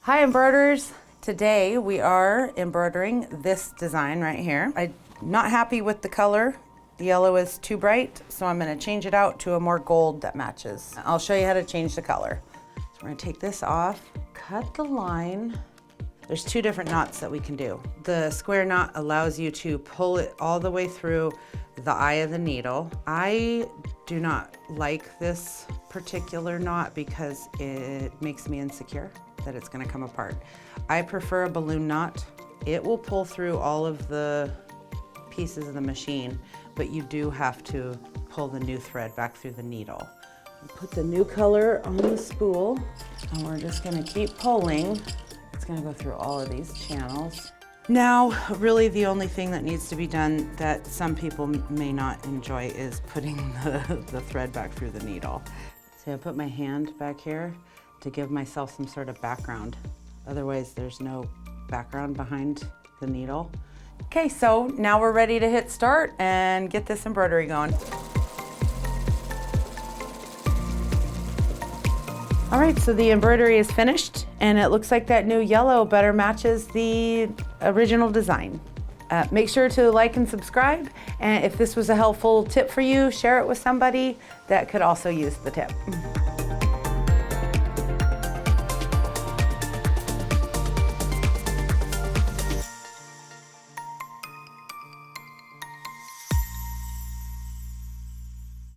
Hi embroiderers! Today we are embroidering this design right here. I'm not happy with the color. The yellow is too bright, so I'm going to change it out to a more gold that matches. I'll show you how to change the color. So we're going to take this off, cut the line. There's two different knots that we can do. The square knot allows you to pull it all the way through the eye of the needle. I do not like this particular knot because it makes me insecure that it's going to come apart. I prefer a balloon knot. It will pull through all of the pieces of the machine, but you do have to pull the new thread back through the needle. Put the new color on the spool, and we're just going to keep pulling. It's going to go through all of these channels. Now, really the only thing that needs to be done that some people may not enjoy is putting the thread back through the needle. So I put my hand back here to give myself some sort of background. Otherwise, there's no background behind the needle. Okay, so now we're ready to hit start and get this embroidery going. All right, so the embroidery is finished and it looks like that new yellow better matches the original design. Make sure to like and subscribe, and if this was a helpful tip for you, share it with somebody that could also use the tip.